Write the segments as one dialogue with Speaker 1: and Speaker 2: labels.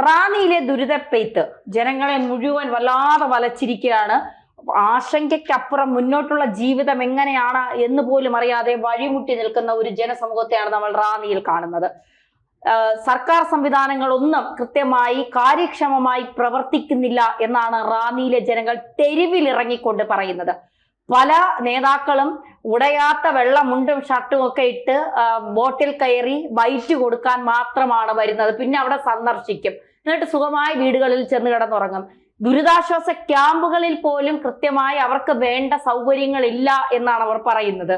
Speaker 1: റാന്നിയിലെ ദുരിതപ്പെയ്ത്ത് ജനങ്ങളെ മുഴുവൻ വല്ലാതെ വലച്ചിരിക്കുകയാണ്. ആശങ്കയ്ക്കപ്പുറം മുന്നോട്ടുള്ള ജീവിതം എങ്ങനെയാണ് എന്ന് പോലും അറിയാതെ വഴിമുട്ടി നിൽക്കുന്ന ഒരു ജനസമൂഹത്തെയാണ് നമ്മൾ റാന്നിയിൽ കാണുന്നത്. സർക്കാർ സംവിധാനങ്ങളൊന്നും കൃത്യമായി കാര്യക്ഷമമായി പ്രവർത്തിക്കുന്നില്ല എന്നാണ് റാന്നിയിലെ ജനങ്ങൾ തെരുവിലിറങ്ങിക്കൊണ്ട് പറയുന്നത്. പല നേതാക്കളും ഉടയാത്ത വെള്ള മുണ്ടും ഷർട്ടും ഒക്കെ ഇട്ട് ബോട്ടിൽ കയറി ബൈറ്റ് കൊടുക്കാൻ മാത്രമാണ് വരുന്നത്. പിന്നെ അവിടെ സന്ദർശിക്കും, എന്നിട്ട് സുഖമായി വീടുകളിൽ ചെന്ന് കിടന്നുറങ്ങും. ദുരിതാശ്വാസ ക്യാമ്പുകളിൽ പോലും കൃത്യമായി അവർക്ക് വേണ്ട സൗകര്യങ്ങളില്ല എന്നാണ് അവർ പറയുന്നത്.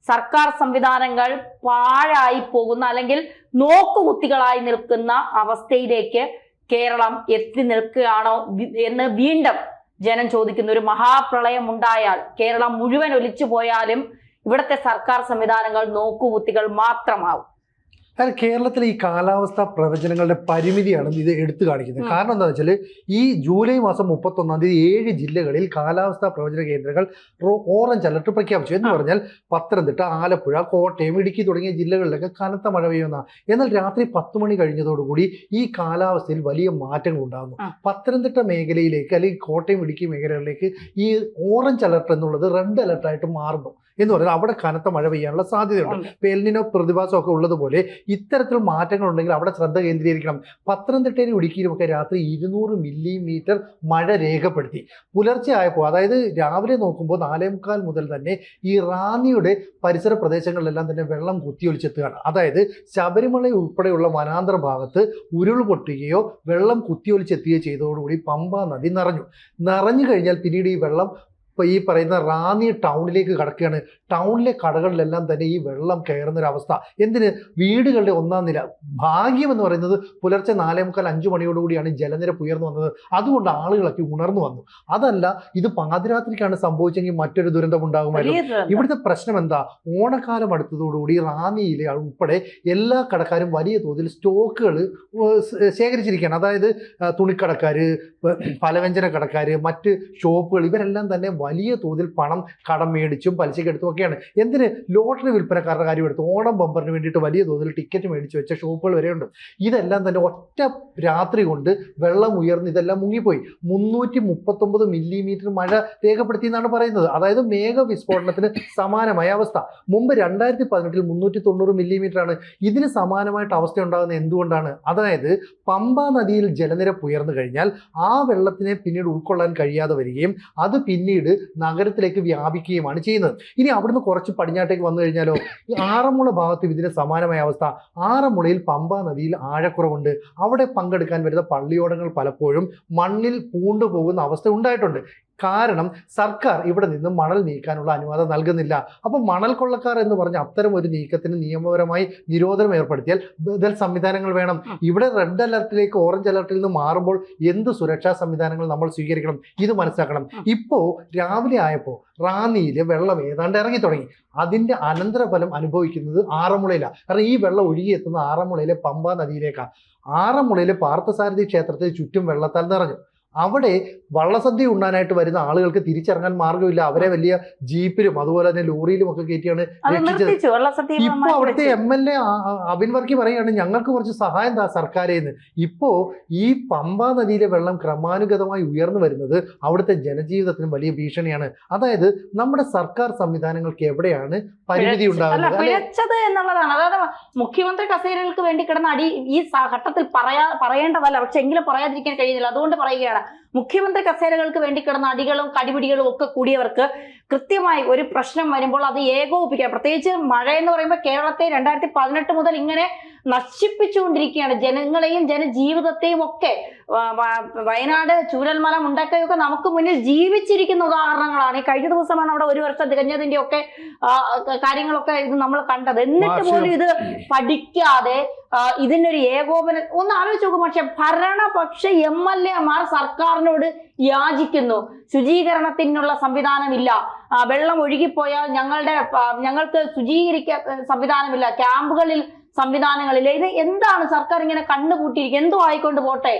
Speaker 1: സർക്കാർ സംവിധാനങ്ങൾ പാഴായി പോകുന്ന അല്ലെങ്കിൽ നോക്കുകുത്തികളായി നിൽക്കുന്ന അവസ്ഥയിലേക്ക് കേരളം എത്തി നിൽക്കുകയാണോ എന്ന് വീണ്ടും ജനം ചോദിക്കുന്നു. ഒരു മഹാപ്രളയം ഉണ്ടായാൽ കേരളം മുഴുവൻ ഒലിച്ചു പോയാലും ഇവിടുത്തെ സർക്കാർ സംവിധാനങ്ങൾ നോക്കുകുത്തികൾ മാത്രമാവും.
Speaker 2: കാരണം കേരളത്തിലെ ഈ കാലാവസ്ഥാ പ്രവചനങ്ങളുടെ പരിമിതിയാണ് ഇത് എടുത്തു കാണിക്കുന്നത്. കാരണം എന്താണെന്ന് വെച്ചാൽ ഈ ജൂലൈ മാസം 31-ാം തീയതി 7 ജില്ലകളിൽ കാലാവസ്ഥാ പ്രവചന കേന്ദ്രങ്ങൾ ഓറഞ്ച് അലർട്ട് പ്രഖ്യാപിച്ചു. എന്ന് പറഞ്ഞാൽ പത്തനംതിട്ട, ആലപ്പുഴ, കോട്ടയം, ഇടുക്കി തുടങ്ങിയ ജില്ലകളിലൊക്കെ കനത്ത മഴ പെയ്യുന്ന. എന്നാൽ രാത്രി 10 മണി കഴിഞ്ഞതോടുകൂടി ഈ കാലാവസ്ഥയിൽ വലിയ മാറ്റങ്ങൾ ഉണ്ടാകുന്നു. പത്തനംതിട്ട മേഖലയിലേക്ക് അല്ലെങ്കിൽ കോട്ടയം, ഇടുക്കി മേഖലകളിലേക്ക് ഈ ഓറഞ്ച് അലർട്ട് എന്നുള്ളത് റെഡ് അലർട്ടായിട്ട് മാറുന്നു. എന്ന് പറഞ്ഞാൽ അവിടെ കനത്ത മഴ പെയ്യാനുള്ള സാധ്യതയുണ്ട്. എൽനിനോ പ്രതിഭാസമൊക്കെ ഉള്ളതുപോലെ ഇത്തരത്തിൽ മാറ്റങ്ങൾ ഉണ്ടെങ്കിൽ അവിടെ ശ്രദ്ധ കേന്ദ്രീകരിക്കണം. പത്തനംതിട്ടയിലും ഇടുക്കിയിലും ഒക്കെ രാത്രി 200 മില്ലിമീറ്റർ മഴ രേഖപ്പെടുത്തി. പുലർച്ചെ ആയപ്പോൾ, അതായത് രാവിലെ നോക്കുമ്പോൾ 4:45 മുതൽ തന്നെ ഈ റാന്നിയുടെ പരിസര പ്രദേശങ്ങളിലെല്ലാം തന്നെ വെള്ളം കുത്തിയൊലിച്ചെത്തുകയാണ്. അതായത് ശബരിമല ഉൾപ്പെടെയുള്ള വനാന്തര ഭാഗത്ത് ഉരുൾപൊട്ടുകയോ വെള്ളം കുത്തിയൊലിച്ചെത്തുകയോ ചെയ്തതോടുകൂടി പമ്പാ നദി നിറഞ്ഞു കഴിഞ്ഞാൽ പിന്നീട് ഈ വെള്ളം ഇപ്പോൾ ഈ പറയുന്ന റാന്നി ടൗണിലേക്ക് കടക്കുകയാണ്. ടൗണിലെ കടകളിലെല്ലാം തന്നെ ഈ വെള്ളം കയറുന്നൊരവസ്ഥ. എന്തിന്? വീടുകളുടെ 1-ാം നില. ഭാഗ്യം എന്ന് പറയുന്നത് പുലർച്ചെ 4:45-5 മണിയോടുകൂടിയാണ് ജലനിരപ്പ് ഉയർന്നു വന്നത്. അതുകൊണ്ട് ആളുകളൊക്കെ ഉണർന്നു വന്നു. അതല്ല, ഇത് പാതിരാത്രിക്കാണ് സംഭവിച്ചെങ്കിൽ മറ്റൊരു ദുരന്തം ഉണ്ടാകുമായിരുന്നു. ഇവിടുത്തെ പ്രശ്നം എന്താ? ഓണക്കാലം അടുത്തതോടുകൂടി റാന്നിയിലെ ഉൾപ്പെടെ എല്ലാ കടക്കാരും വലിയ തോതിൽ സ്റ്റോക്കുകൾ ശേഖരിച്ചിരിക്കുകയാണ്. അതായത് തുണിക്കടക്കാർ, പലവ്യഞ്ജന കടക്കാർ, മറ്റ് ഷോപ്പുകൾ, ഇവരെല്ലാം തന്നെ വലിയ തോതിൽ പണം കടം മേടിച്ചും പലിശക്കെടുത്തും ഒക്കെയാണ്. എന്തിന്? ലോട്ടറി വിൽപ്പനക്കാരുടെ കാര്യം എടുത്തു. ഓണം ബമ്പറിന് വേണ്ടിയിട്ട് വലിയ തോതിൽ ടിക്കറ്റ് മേടിച്ച് വെച്ച ഷോപ്പുകൾ വരെയുണ്ട്. ഇതെല്ലാം തന്നെ ഒറ്റ രാത്രി കൊണ്ട് വെള്ളം ഉയർന്ന് ഇതെല്ലാം മുങ്ങിപ്പോയി. 339 മില്ലിമീറ്റർ മഴ രേഖപ്പെടുത്തി എന്നാണ് പറയുന്നത്. അതായത് മേഘവിസ്ഫോടനത്തിന് സമാനമായ അവസ്ഥ. മുമ്പ് 2018-ൽ 390 മില്ലിമീറ്റർ ആണ്. ഇതിന് സമാനമായിട്ട് അവസ്ഥ ഉണ്ടാകുന്നത് എന്തുകൊണ്ടാണ്? അതായത് പമ്പാ നദിയിൽ ജലനിരപ്പ് ഉയർന്നു കഴിഞ്ഞാൽ ആ വെള്ളത്തിനെ പിന്നീട് ഉൾക്കൊള്ളാൻ കഴിയാതെ വരികയും അത് പിന്നീട് നഗരത്തിലേക്ക് വ്യാപിക്കുകയുമാണ് ചെയ്യുന്നത്. ഇനി അവിടുന്ന് കുറച്ച് പടിഞ്ഞാട്ടേക്ക് വന്നു കഴിഞ്ഞാലോ, ഈ ആറന്മുള ഭാഗത്ത് ഇതിന് സമാനമായ അവസ്ഥ. ആറന്മുളയിൽ പമ്പാ നദിയിൽ ആഴക്കുറവുണ്ട്. അവിടെ പങ്കെടുക്കാൻ വരുന്ന പള്ളിയോടങ്ങൾ പലപ്പോഴും മണ്ണിൽ പൂണ്ടുപോകുന്ന അവസ്ഥ ഉണ്ടായിട്ടുണ്ട്. കാരണം സർക്കാർ ഇവിടെ നിന്ന് മണൽ നീക്കാനുള്ള അനുവാദം നൽകുന്നില്ല. അപ്പോൾ മണൽ കൊള്ളക്കാർ എന്ന് പറഞ്ഞ അത്തരം ഒരു നീക്കത്തിന് നിയമപരമായി നിരോധനം ഏർപ്പെടുത്തിയാൽ ബദൽ സംവിധാനങ്ങൾ വേണം. ഇവിടെ റെഡ് അലർട്ടിലേക്ക് ഓറഞ്ച് അലർട്ടിൽ നിന്ന് മാറുമ്പോൾ എന്ത് സുരക്ഷാ സംവിധാനങ്ങൾ നമ്മൾ സ്വീകരിക്കണം? ഇത് മനസ്സിലാക്കണം. ഇപ്പോൾ രാവിലെ ആയപ്പോൾ റാന്നിയിലെ വെള്ളം ഏതാണ്ട് ഇറങ്ങി തുടങ്ങി. അതിൻ്റെ അനന്തരഫലം അനുഭവിക്കുന്നത് ആറന്മുളയിലാണ്. കാരണം ഈ വെള്ളം ഒഴുകിയെത്തുന്ന ആറന്മുളയിലെ പമ്പാ നദിയിലേക്കാണ്. ആറന്മുളയിലെ പാർത്ഥസാരഥി ക്ഷേത്രത്തിന് ചുറ്റും വെള്ളത്താൽ നിറഞ്ഞു. അവിടെ വള്ളസദ്യ ഉണ്ണാനായിട്ട് വരുന്ന ആളുകൾക്ക് തിരിച്ചിറങ്ങാൻ മാർഗമില്ല. അവരെ വലിയ ജീപ്പിലും അതുപോലെ തന്നെ ലോറിയിലും ഒക്കെ കയറ്റിയാണ് രക്ഷിച്ചത്. ഇപ്പോൾ അവിടുത്തെ MLA അബിൻ വർക്കി പറയുകയാണ്, ഞങ്ങൾക്ക് കുറച്ച് സഹായം താ സർക്കാരേന്ന്. ഇപ്പോൾ ഈ പമ്പാ നദിയിലെ വെള്ളം ക്രമാനുഗതമായി ഉയർന്നു വരുന്നത് അവിടുത്തെ ജനജീവിതത്തിന് വലിയ ഭീഷണിയാണ്. അതായത് നമ്മുടെ സർക്കാർ സംവിധാനങ്ങൾക്ക് എവിടെയാണ് പരിമിതി ഉണ്ടാകുന്നത്
Speaker 1: എന്നുള്ളതാണ്. അതായത് മുഖ്യമന്ത്രി കസേരകൾക്ക് വേണ്ടി കിടന്ന അടി ഈ ഘട്ടത്തിൽ പറയേണ്ടതല്ല, പക്ഷെ എങ്കിലും പറയാതിരിക്കാൻ കഴിയുന്നില്ല. അതുകൊണ്ട് പറയുകയാണ്, മുഖ്യമന്ത്രി കസേരകൾക്ക് വേണ്ടി കിടന്ന അടികളും കടിപിടികളും ഒക്കെ കൂടിയവർക്ക് കൃത്യമായി ഒരു പ്രശ്നം വരുമ്പോൾ അത് ഏകോപിപ്പിക്കുക. പ്രത്യേകിച്ച് മഴ എന്ന് പറയുമ്പോൾ കേരളത്തെ 2018 മുതൽ ഇങ്ങനെ നശിപ്പിച്ചുകൊണ്ടിരിക്കുകയാണ്. ജനങ്ങളെയും ജനജീവിതത്തെയും ഒക്കെ. വയനാട് ചൂരൽമല മുണ്ടക്കയൊക്കെ നമുക്ക് മുന്നിൽ ജീവിച്ചിരിക്കുന്ന ഉദാഹരണങ്ങളാണ്. ഈ കഴിഞ്ഞ ദിവസമാണ് അവിടെ 1 വർഷം തികഞ്ഞതിന്റെ ഒക്കെ കാര്യങ്ങളൊക്കെ ഇത് നമ്മൾ കണ്ടത്. എന്നിട്ട് പോലും ഇത് പഠിക്കാതെ ഇതിനൊരു ഏകോപനം ഒന്ന് ആലോചിച്ച് നോക്കും. പക്ഷെ ഭരണപക്ഷ MLA-മാർ സർക്കാരിനോട് യാചിക്കുന്നു, ശുചീകരണത്തിനുള്ള സംവിധാനമില്ല, വെള്ളം ഒഴുകിപ്പോയാൽ ഞങ്ങൾക്ക് ശുചീകരിക്കാൻ സംവിധാനമില്ല, ക്യാമ്പുകളിൽ സംവിധാനങ്ങളില്ല. ഇത് എന്താണ് സർക്കാർ ഇങ്ങനെ കണ്ണുപൂട്ടിയിരിക്കുക? എന്തോ ആയിക്കൊണ്ട് പോട്ടെ,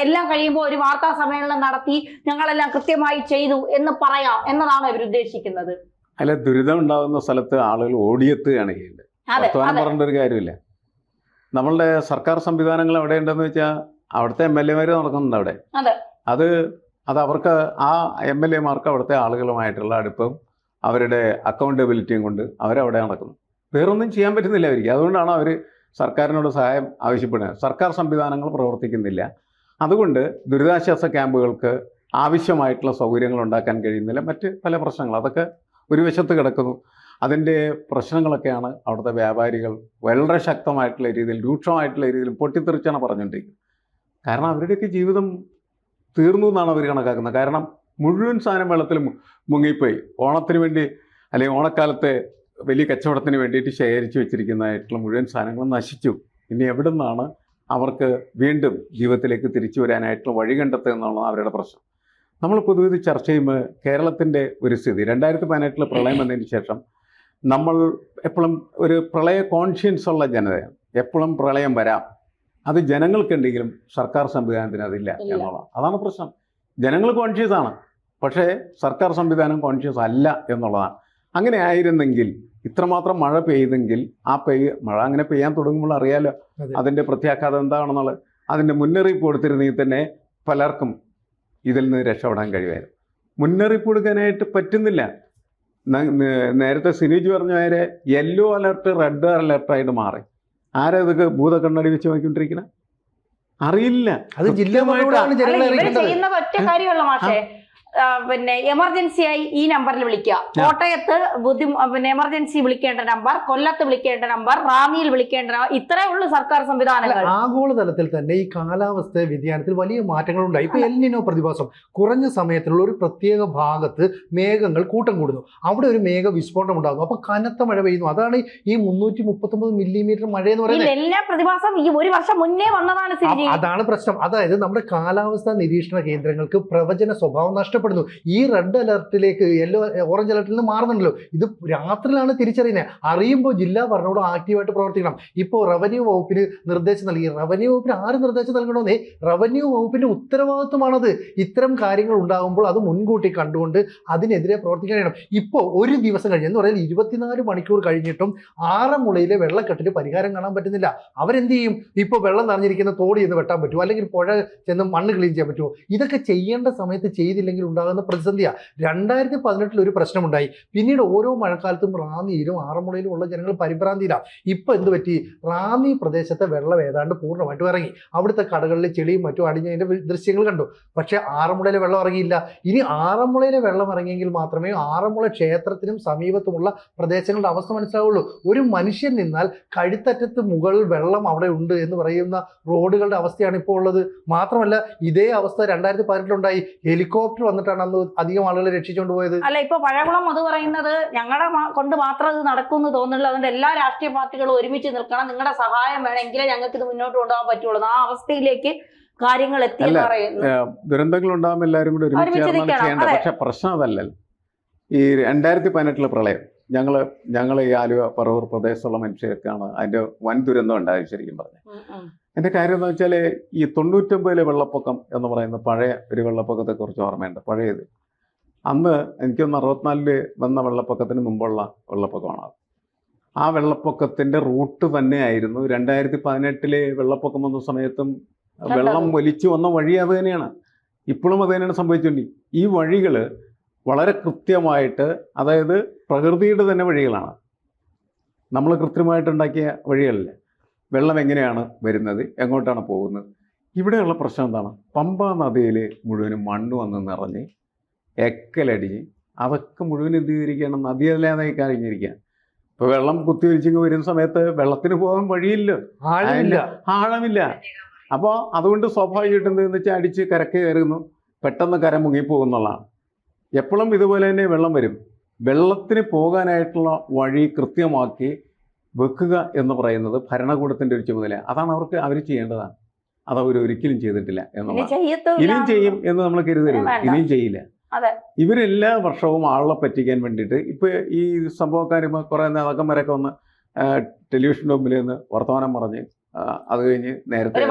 Speaker 1: എല്ലാം കഴിയുമ്പോൾ ഒരു വാർത്താ സമ്മേളനം നടത്തി ഞങ്ങളെല്ലാം കൃത്യമായി ചെയ്തു എന്ന് പറയാം എന്നതാണ് അവർ ഉദ്ദേശിക്കുന്നത്.
Speaker 3: അല്ല, ദുരിതം ഉണ്ടാകുന്ന സ്ഥലത്ത് ആളുകൾ ഓടിയെത്തുകയാണ് ചെയ്യുന്നത്. വർത്തമാനം പറഞ്ഞിട്ടൊരു കാര്യമില്ല. നമ്മളുടെ സർക്കാർ സംവിധാനങ്ങൾ എവിടെയുണ്ടെന്ന് വെച്ചാൽ അവിടുത്തെ MLA-മാർ നടക്കുന്നുണ്ട് അവിടെ.
Speaker 1: അതെ.
Speaker 3: അത് അവർക്ക് ആ MLA-മാർക്ക് അവിടുത്തെ ആളുകളുമായിട്ടുള്ള അടുപ്പം അവരുടെ അക്കൗണ്ടബിലിറ്റിയും കൊണ്ട് അവരവിടെ നടക്കുന്നു. വേറൊന്നും ചെയ്യാൻ പറ്റുന്നില്ല അവർക്ക്. അതുകൊണ്ടാണ് അവർ സർക്കാരിനോട് സഹായം ആവശ്യപ്പെടുന്നത്. സർക്കാർ സംവിധാനങ്ങൾ പ്രവർത്തിക്കുന്നില്ല. അതുകൊണ്ട് ദുരിതാശ്വാസ ക്യാമ്പുകൾക്ക് ആവശ്യമായിട്ടുള്ള സൗകര്യങ്ങൾ ഉണ്ടാക്കാൻ കഴിയുന്നില്ല. മറ്റ് പല പ്രശ്നങ്ങൾ അതൊക്കെ ഒരു വശത്ത് കിടക്കുന്നു. അതിൻ്റെ പ്രശ്നങ്ങളൊക്കെയാണ് അവിടുത്തെ വ്യാപാരികൾ വളരെ ശക്തമായിട്ടുള്ള രീതിയിൽ, രൂക്ഷമായിട്ടുള്ള രീതിയിൽ പൊട്ടിത്തെറിച്ചാണ് പറഞ്ഞുകൊണ്ടിരിക്കുന്നത്. കാരണം അവരുടെയൊക്കെ ജീവിതം തീർന്നു എന്നാണ് അവർ കണക്കാക്കുന്നത്. കാരണം മുഴുവൻ സാധനം വെള്ളത്തിൽ മുങ്ങിപ്പോയി. ഓണത്തിന് വേണ്ടി അല്ലെങ്കിൽ ഓണക്കാലത്തെ വലിയ കച്ചവടത്തിന് വേണ്ടിയിട്ട് ശേഖരിച്ച് വെച്ചിരിക്കുന്നതായിട്ടുള്ള മുഴുവൻ സാധനങ്ങളും നശിച്ചു. ഇനി എവിടെ നിന്നാണ് അവർക്ക് വീണ്ടും ജീവിതത്തിലേക്ക് തിരിച്ചു വരാനായിട്ടുള്ള വഴി കണ്ടെത്തുക എന്നുള്ളതാണ് അവരുടെ പ്രശ്നം. നമ്മൾ പൊതുവെ ഇത് ചർച്ച ചെയ്യുമ്പോൾ കേരളത്തിൻ്റെ ഒരു സ്ഥിതി 2018 പ്രളയം വന്നതിന് ശേഷം നമ്മൾ എപ്പോഴും ഒരു പ്രളയ കോൺഷ്യൻസ് ഉള്ള ജനതയാണ്. എപ്പോഴും പ്രളയം വരാം, അത് ജനങ്ങൾക്കുണ്ടെങ്കിലും സർക്കാർ സംവിധാനത്തിന് അതില്ല എന്നുള്ളതാണ്. അതാണ് പ്രശ്നം. ജനങ്ങൾ കോൺഷ്യസ് ആണ്, പക്ഷേ സർക്കാർ സംവിധാനം കോൺഷ്യസ് അല്ല എന്നുള്ളതാണ്. അങ്ങനെ ആയിരുന്നെങ്കിൽ ഇത്രമാത്രം മഴ പെയ്തെങ്കിൽ മഴ അങ്ങനെ പെയ്യാൻ തുടങ്ങുമ്പോൾ അറിയാലോ അതിൻ്റെ പ്രത്യാഘാതം എന്താണെന്നുള്ളത്. അതിൻ്റെ മുന്നറിയിപ്പ് കൊടുത്തിരുന്നെങ്കിൽ തന്നെ പലർക്കും ഇതിൽ നിന്ന് രക്ഷപ്പെടാൻ കഴിയുമായിരുന്നു. മുന്നറിയിപ്പ് കൊടുക്കാനായിട്ട് പറ്റുന്നില്ല. നേരത്തെ സിനിജ് പറഞ്ഞ നേരെ യെല്ലോ അലർട്ട് റെഡ് അലർട്ടായിട്ട് മാറി. ആരാ ഇതൊക്കെ ഭൂതക്കണ്ണടി വെച്ച് നോക്കിക്കൊണ്ടിരിക്കുന്നത്? അറിയില്ല.
Speaker 2: അത്
Speaker 1: ചെയ്യുന്നത് ഒറ്റ കാര്യമുള്ള മാഷേ, പിന്നെ എമർജൻസി ആയി ഈ നമ്പറിൽ വിളിക്കുക. കോട്ടയത്ത് പിന്നെ എമർജൻസി വിളിക്കേണ്ട നമ്പർ, കൊല്ലത്ത് വിളിക്കേണ്ട നമ്പർ, റാന്നിയിൽ വിളിക്കേണ്ട നമ്പർ, ഇത്രേ ഉള്ളൂ സർക്കാർ സംവിധാനങ്ങൾ.
Speaker 2: ആഗോളതലത്തിൽ തന്നെ ഈ കാലാവസ്ഥ വ്യതിയാനത്തിൽ വലിയ മാറ്റങ്ങളുണ്ടായി. ഇപ്പൊ എൽ നിനോ പ്രതിഭാസം കുറഞ്ഞ സമയത്തുള്ള ഒരു പ്രത്യേക ഭാഗത്ത് മേഘങ്ങൾ കൂട്ടം കൂടുന്നു, അവിടെ ഒരു മേഘ വിസ്ഫോടനം ഉണ്ടാകുന്നു, അപ്പൊ കനത്ത മഴ പെയ്യുന്നു. അതാണ് ഈ 339 മില്ലിമീറ്റർ മഴ എന്ന് പറയുന്നത്.
Speaker 1: എല്ലാ പ്രതിഭാസം ഈ ഒരു വർഷം മുന്നേ വന്നതാണ്.
Speaker 2: അതാണ് പ്രശ്നം. അതായത് നമ്മുടെ കാലാവസ്ഥാ നിരീക്ഷണ കേന്ദ്രങ്ങൾക്ക് പ്രവചന സ്വഭാവം നഷ്ടപ്പെടുന്നു. ഈ റെഡ് അലർട്ടിലേക്ക് ഓറഞ്ച് അലർട്ടിൽ നിന്ന് മാറുന്നുണ്ടല്ലോ. ഇത് രാത്രിയിലാണ് തിരിച്ചറിയുന്നത്. അറിയുമ്പോൾ ജില്ലാ ഭരണകൂടം ആക്റ്റീവായിട്ട് പ്രവർത്തിക്കണം. ഇപ്പോൾ റവന്യൂ വകുപ്പിന് നിർദ്ദേശം നൽകി. റവന്യൂ വകുപ്പിന് ആര് നിർദ്ദേശം നൽകണമെന്നേ? റവന്യൂ വകുപ്പിന്റെ ഉത്തരവാദിത്വമാണത്. ഇത്തരം കാര്യങ്ങൾ ഉണ്ടാകുമ്പോൾ അത് മുൻകൂട്ടി കണ്ടുകൊണ്ട് അതിനെതിരെ പ്രവർത്തിക്കാൻ കഴിയണം. ഇപ്പോൾ ഒരു ദിവസം കഴിഞ്ഞ് എന്ന് പറഞ്ഞാൽ 24 മണിക്കൂർ കഴിഞ്ഞിട്ടും ആറന്മുളയിലെ വെള്ളക്കെട്ടിന് പരിഹാരം കാണാൻ പറ്റുന്നില്ല. അവരെന്ത് ചെയ്യും? ഇപ്പോൾ വെള്ളം നിറഞ്ഞിരിക്കുന്ന തോടി എന്ന് വെട്ടാൻ പറ്റുമോ? അല്ലെങ്കിൽ പുഴ ചെന്ന് മണ്ണ് ക്ലീൻ ചെയ്യാൻ പറ്റുമോ? ഇതൊക്കെ ചെയ്യേണ്ട സമയത്ത് ചെയ്തില്ലെങ്കിൽ ഉണ്ടാകുന്ന പ്രതിസന്ധിയാണ്. 2018 ഒരു പ്രശ്നമുണ്ടായി. പിന്നീട് ഓരോ മഴക്കാലത്തും റാന്നിയിലും ആറന്മുളയിലും ഉള്ള ജനങ്ങൾ പരിഭ്രാന്തിയിലാണ്. ഇപ്പൊ എന്ത് പറ്റി? റാന്നി പ്രദേശത്തെ വെള്ളം ഏതാണ്ട് പൂർണ്ണമായിട്ടും ഇറങ്ങി. അവിടുത്തെ കടകളിലെ ചെളിയും മറ്റും അടിഞ്ഞതിന്റെ ദൃശ്യങ്ങൾ കണ്ടു. പക്ഷെ ആറന്മുളയിലെ വെള്ളം ഇറങ്ങിയില്ല. ഇനി ആറന്മുളയിലെ വെള്ളം ഇറങ്ങിയെങ്കിൽ മാത്രമേ ആറന്മുള ക്ഷേത്രത്തിനും സമീപത്തുമുള്ള പ്രദേശങ്ങളുടെ അവസ്ഥ മനസ്സിലാവുള്ളൂ. ഒരു മനുഷ്യൻ നിന്നാൽ കഴുത്തറ്റത്ത് മുകളിൽ വെള്ളം അവിടെ ഉണ്ട് എന്ന് പറയുന്ന റോഡുകളുടെ അവസ്ഥയാണ് ഇപ്പോൾ ഉള്ളത്. മാത്രമല്ല ഇതേ അവസ്ഥ 2018 ഹെലികോപ്റ്റർ വന്നിട്ടാണ് അന്ന് അധികം ആളുകളെ രക്ഷിച്ചുകൊണ്ട് പോയത്.
Speaker 1: അല്ല, ഇപ്പൊ പഴകുളം അത് പറയുന്നത് ഞങ്ങളുടെ കൊണ്ട് മാത്രം ഇത് നടക്കുമെന്ന് തോന്നുന്നില്ല. അതുകൊണ്ട് എല്ലാ രാഷ്ട്രീയ പാർട്ടികളും ഒരുമിച്ച് നിൽക്കണം, നിങ്ങളുടെ സഹായം വേണമെങ്കിലേ ഞങ്ങൾക്ക് ഇത് മുന്നോട്ട് കൊണ്ടുപോകാൻ പറ്റുള്ളൂ. ആ അവസ്ഥയിലേക്ക് കാര്യങ്ങൾ എത്തിയെന്ന് പറയുന്നു.
Speaker 3: ദുരന്തങ്ങൾ ഉണ്ടാകുമ്പോൾ എല്ലാവരും കൂടി ഒരുമിച്ച് ചെയ്യേണ്ടത്. പക്ഷെ പ്രശ്നം അതല്ലല്ലോ. ഈ 2018 പ്രളയം ഞങ്ങൾ ഈ ആലുവ പറവൂർ പ്രദേശത്തുള്ള മനുഷ്യർക്കാണ് അതിന്റെ വൻ ദുരന്തം ഉണ്ടായത് ശരിക്കും പറഞ്ഞു. എൻ്റെ കാര്യം എന്ന് വെച്ചാൽ ഈ 99 വെള്ളപ്പൊക്കം എന്ന് പറയുന്ന പഴയ ഒരു വെള്ളപ്പൊക്കത്തെ കുറിച്ച് ഓർമ്മയുണ്ട്. പഴയത് അന്ന് എനിക്കൊന്ന് 64 വന്ന വെള്ളപ്പൊക്കത്തിന് മുമ്പുള്ള വെള്ളപ്പൊക്കമാണ്. ആ വെള്ളപ്പൊക്കത്തിന്റെ റൂട്ട് തന്നെയായിരുന്നു 2018 വെള്ളപ്പൊക്കം വന്ന സമയത്തും വെള്ളം വലിച്ചു വന്ന വഴി അത് തന്നെയാണ്. ഇപ്പോഴും അത് തന്നെയാണ് സംഭവിച്ചുകൊണ്ട്. ഈ വഴികൾ വളരെ കൃത്യമായിട്ട്, അതായത് പ്രകൃതിയുടെ തന്നെ വഴികളാണ്, നമ്മൾ കൃത്രിമമായിട്ടുണ്ടാക്കിയ വഴികളല്ല. വെള്ളം എങ്ങനെയാണ് വരുന്നത്, എങ്ങോട്ടാണ് പോകുന്നത്? ഇവിടെയുള്ള പ്രശ്നം എന്താണ്? പമ്പാ നദിയിൽ മുഴുവനും മണ്ണ് വന്ന് നിറഞ്ഞ് എക്കലടിഞ്ഞ് അതൊക്കെ മുഴുവൻ എന്ത് ചെയ്തിരിക്കുകയാണ്? നദിയല്ലാതെ കഴിഞ്ഞിരിക്കുകയാണ്. ഇപ്പോൾ വെള്ളം കുത്തിയൊലിച്ചിങ്ങ് വരുന്ന സമയത്ത് വെള്ളത്തിന് പോകാൻ വഴിയില്ല, ആഴമില്ല. അപ്പോൾ അതുകൊണ്ട് സ്വാഭാവികമായിട്ട് എന്തെന്ന് വെച്ചാൽ അടിച്ച് കരക്ക് കയറുന്നു, പെട്ടെന്ന് കര മുങ്ങിപ്പോകുന്നുള്ളതാണ്. എപ്പോഴും ഇതുപോലെ തന്നെ വെള്ളം വരും. വെള്ളത്തിന് പോകാനായിട്ടുള്ള വഴി കൃത്യമാക്കി വെക്കുക എന്ന് പറയുന്നത് ഭരണകൂടത്തിൻ്റെ ഒരു ചുമതല. അതാണ് അവർ ചെയ്യേണ്ടതാണ്. അത് അവർ ഒരിക്കലും ചെയ്തിട്ടില്ല എന്നുള്ളതാണ്. ഇനിയും ചെയ്യും എന്ന് നമ്മൾ കരുതരുത്. ഇനിയും ചെയ്യില്ല. ഇവരെല്ലാ വർഷവും ആളെ പറ്റിക്കാൻ വേണ്ടിയിട്ട് ഇപ്പോൾ ഈ സംഭവക്കാർ കുറേ നേതാക്കന്മാരൊക്കെ വന്ന് ടെലിവിഷൻ മുമ്പിൽ നിന്ന് വർത്തമാനം പറഞ്ഞ് അത് കഴിഞ്ഞ് നേരത്തെ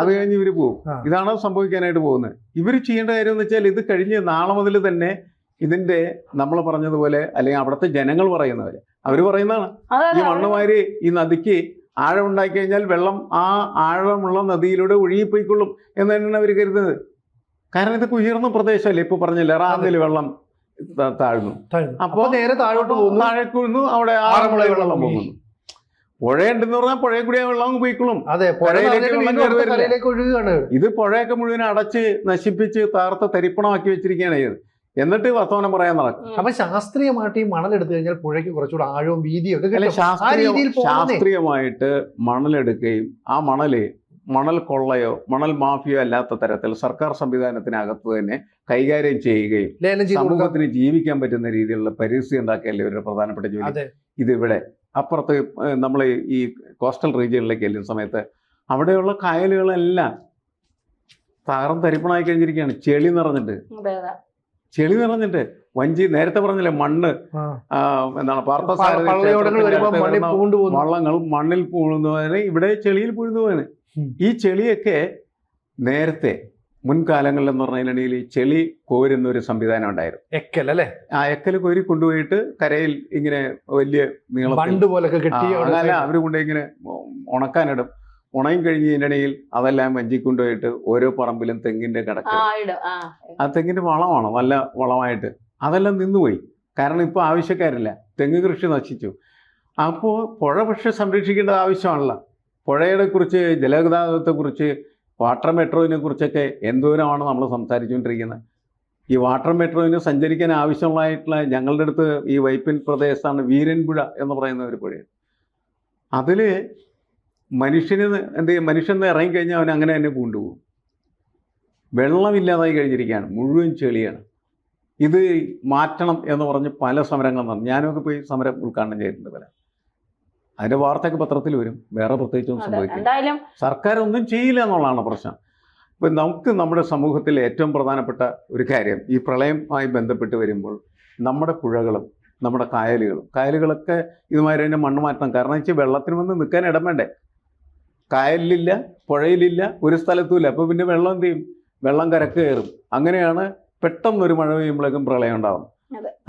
Speaker 3: അത് കഴിഞ്ഞ് ഇവർ പോകും. ഇതാണ് സംഭവിക്കാനായിട്ട് പോകുന്നത്. ഇവർ ചെയ്യേണ്ട കാര്യം എന്ന് വെച്ചാൽ ഇത് കഴിഞ്ഞ് നാളെ മുതൽ തന്നെ ഇതിൻ്റെ നമ്മൾ പറഞ്ഞതുപോലെ അല്ലെങ്കിൽ അവിടുത്തെ ജനങ്ങൾ പറയുന്ന പോലെ അവർ പറയുന്നതാണ്. ഈ മണ്ണ് വാരി ഈ നദിക്ക് ആഴം ഉണ്ടാക്കി കഴിഞ്ഞാൽ വെള്ളം ആ ആഴമുള്ള നദിയിലൂടെ ഒഴുകിപ്പോയിക്കൊള്ളും എന്ന് തന്നെയാണ് അവർ കരുതുന്നത്. കാരണം ഇതൊക്കെ ഉയർന്ന പ്രദേശമല്ലേ. ഇപ്പൊ പറഞ്ഞില്ല, റാന്നിൽ വെള്ളം താഴ്ന്നു, അപ്പൊ
Speaker 2: നേരെ താഴോട്ട് പോകുന്നു,
Speaker 3: താഴേക്ക് വീഴുന്നു, അവിടെ ആഴമുള്ള വെള്ളം പോകുന്നു. പുഴയുണ്ടെന്ന് പറഞ്ഞാൽ പുഴയിൽ കൂടി ആ വെള്ളം പോയിക്കൊള്ളും.
Speaker 2: അതെ,
Speaker 3: ഒഴുകുകയാണ്. ഇത് പുഴയൊക്കെ മുഴുവൻ അടച്ച് നശിപ്പിച്ച് താർത്ത തരിപ്പണമാക്കി വെച്ചിരിക്കുകയാണ് ഇത്. എന്നിട്ട് വർത്തമാനം പറയാൻ നടക്കും.
Speaker 2: അപ്പൊ ശാസ്ത്രീയമായിട്ട് ഈ മണലെടുത്തു കഴിഞ്ഞാൽ പുഴയ്ക്ക് കുറച്ചുകൂടെ ആഴവും വീതിയും ഒക്കെ
Speaker 3: ശാസ്ത്രീയമായിട്ട് മണലെടുക്കുകയും ആ മണൽ കൊള്ളയോ മണൽ മാഫിയോ അല്ലാത്ത തരത്തിൽ സർക്കാർ സംവിധാനത്തിനകത്ത് തന്നെ കൈകാര്യം ചെയ്യുകയും സമൂഹത്തിന് ജീവിക്കാൻ പറ്റുന്ന രീതിയിലുള്ള പരിസ്ഥിതി ഉണ്ടാക്കിയല്ലേ ഇവരുടെ പ്രധാനപ്പെട്ട ജോലി. ഇതിവിടെ അപ്പുറത്ത് നമ്മൾ ഈ കോസ്റ്റൽ റീജിയനിലേക്ക് ചെല്ലുന്ന സമയത്ത് അവിടെയുള്ള കായലുകളെല്ലാം തകർന്ന് തരിപ്പണമായി കഴിഞ്ഞിരിക്കുകയാണ്. ചെളി നിറഞ്ഞിട്ട് വഞ്ചി നേരത്തെ പറഞ്ഞില്ലേ മണ്ണ് എന്താണ് വള്ളങ്ങൾ മണ്ണിൽ പൂഴുന്നതിന് ഇവിടെ ചെളിയിൽ പൂഴുന്നതാണ്. ഈ ചെളിയൊക്കെ നേരത്തെ മുൻകാലങ്ങളിൽ എന്ന് പറഞ്ഞതിനിടയിൽ ചെളി കോരുന്ന ഒരു സംവിധാനം ഉണ്ടായിരുന്നു.
Speaker 2: എക്കൽ അല്ലേ?
Speaker 3: ആ എക്കൽ കോരി കൊണ്ടുപോയിട്ട് കരയിൽ ഇങ്ങനെ വലിയ നീളം അവർ കൊണ്ട് ഇങ്ങനെ ഉണക്കാനിടും. ഉണയും കഴിഞ്ഞതിനിടയിൽ അതെല്ലാം വഞ്ചി കൊണ്ടുപോയിട്ട് ഓരോ പറമ്പിലും തെങ്ങിന്റെ കിടക്ക്, ആ തെങ്ങിന്റെ വളമാണ്, നല്ല വളമായിട്ട് അതെല്ലാം നിന്നുപോയി. കാരണം ഇപ്പോൾ ആവശ്യക്കാരില്ല, തെങ്ങ് കൃഷി നശിച്ചു. അപ്പോൾ പുഴ പക്ഷെ സംരക്ഷിക്കേണ്ടത് ആവശ്യമാണല്ലോ. പുഴയെ കുറിച്ച്, ജലഗതാഗതത്തെക്കുറിച്ച്, വാട്ടർ മെട്രോയിനെ കുറിച്ചൊക്കെ എന്തോരമാണ് നമ്മൾ സംസാരിച്ചുകൊണ്ടിരിക്കുന്നത്. ഈ വാട്ടർ മെട്രോയിന് സഞ്ചരിക്കാൻ ആവശ്യമുള്ളതായിട്ടുള്ള ഞങ്ങളുടെ അടുത്ത് ഈ വൈപ്പിൻ പ്രദേശത്താണ് വീരൻപുഴ എന്ന് പറയുന്ന ഒരു പുഴയാണ്. അതിൽ മനുഷ്യന് മനുഷ്യൻ ഇറങ്ങിക്കഴിഞ്ഞാൽ അവൻ അങ്ങനെ തന്നെ കൊണ്ടുപോകും. വെള്ളമില്ലാതായി കഴിഞ്ഞിരിക്കുകയാണ്, മുഴുവൻ ചെളിയാണ്. ഇത് മാറ്റണം എന്ന് പറഞ്ഞ് പല സമരങ്ങളും നടന്നു. ഞാനൊക്കെ പോയി സമരം ഉദ്ഘാടനം ചെയ്തിട്ടുണ്ട് പല. അതിന്റെ വാർത്തയൊക്കെ പത്രത്തിൽ വരും. വേറെ പ്രത്യേകിച്ചൊന്നും സംഭവിക്കില്ല. സർക്കാർ ഒന്നും ചെയ്യില്ല എന്നുള്ളതാണ് പ്രശ്നം. ഇപ്പം നമുക്ക് നമ്മുടെ സമൂഹത്തിൽ ഏറ്റവും പ്രധാനപ്പെട്ട ഒരു കാര്യം ഈ പ്രളയവുമായി ബന്ധപ്പെട്ട് വരുമ്പോൾ നമ്മുടെ പുഴകളും നമ്മുടെ കായലുകളൊക്കെ ഇതുമാതിരി തന്നെ മണ്ണ് മാറ്റണം. കാരണം വെച്ചാൽ വെള്ളത്തിന് വന്ന് നിൽക്കാൻ ഇടം വേണ്ടേ? കായലിലില്ല, പുഴയിലില്ല, ഒരു സ്ഥലത്തുമില്ല. അപ്പോൾ പിന്നെ വെള്ളം എന്ത് ചെയ്യും? വെള്ളം കരക്ക് കയറും. അങ്ങനെയാണ് പെട്ടെന്നൊരു മഴ പെയ്യുമ്പോഴേക്കും പ്രളയം ഉണ്ടാകും.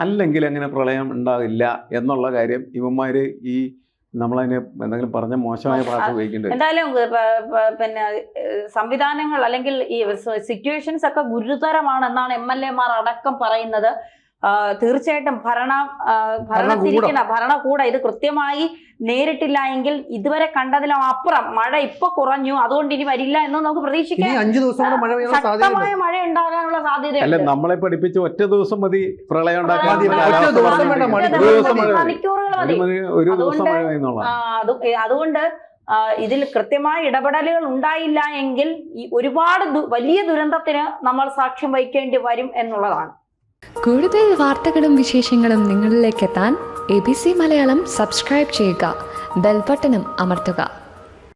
Speaker 3: അല്ലെങ്കിൽ അങ്ങനെ പ്രളയം ഉണ്ടാകില്ല എന്നുള്ള കാര്യം ഇവന്മാർ ഈ നമ്മളതിനെ എന്തെങ്കിലും പറഞ്ഞ മോശമായ ഭാഷ ഉപയോഗിക്കേണ്ടി.
Speaker 1: എന്തായാലും പിന്നെ സംവിധാനങ്ങൾ അല്ലെങ്കിൽ ഈ സിറ്റുവേഷൻസ് ഒക്കെ ഗുരുതരമാണെന്നാണ് MLA-മാർ അടക്കം പറയുന്നത്. തീർച്ചയായിട്ടും ഭരണകൂടം ഇത് കൃത്യമായി നേരിട്ടില്ല എങ്കിൽ ഇതുവരെ കണ്ടതിലും അപ്പുറം മഴ ഇപ്പൊ കുറഞ്ഞു, അതുകൊണ്ട് ഇനി വരില്ല എന്ന് നമുക്ക് പ്രതീക്ഷിക്കാം. ശക്തമായ മഴ ഉണ്ടാകാനുള്ള സാധ്യത.
Speaker 3: അല്ല, നമ്മളെ പഠിപ്പിച്ച് ഒറ്റ ദിവസം മതി പ്രളയം ഉണ്ടാക്കാൻ.
Speaker 1: അതുകൊണ്ട് ഇതിൽ കൃത്യമായ ഇടപെടലുകൾ ഉണ്ടായില്ല എങ്കിൽ ഒരുപാട് വലിയ ദുരന്തത്തിന് നമ്മൾ സാക്ഷ്യം വഹിക്കേണ്ടി വരും എന്നുള്ളതാണ്.
Speaker 4: കൂടുതൽ വാർത്തകളും വിശേഷങ്ങളും നിങ്ങളിലേക്ക് എത്താൻ ABC മലയാളം സബ്സ്ക്രൈബ് ചെയ്യുക, ബെൽ ബട്ടണും അമർത്തുക.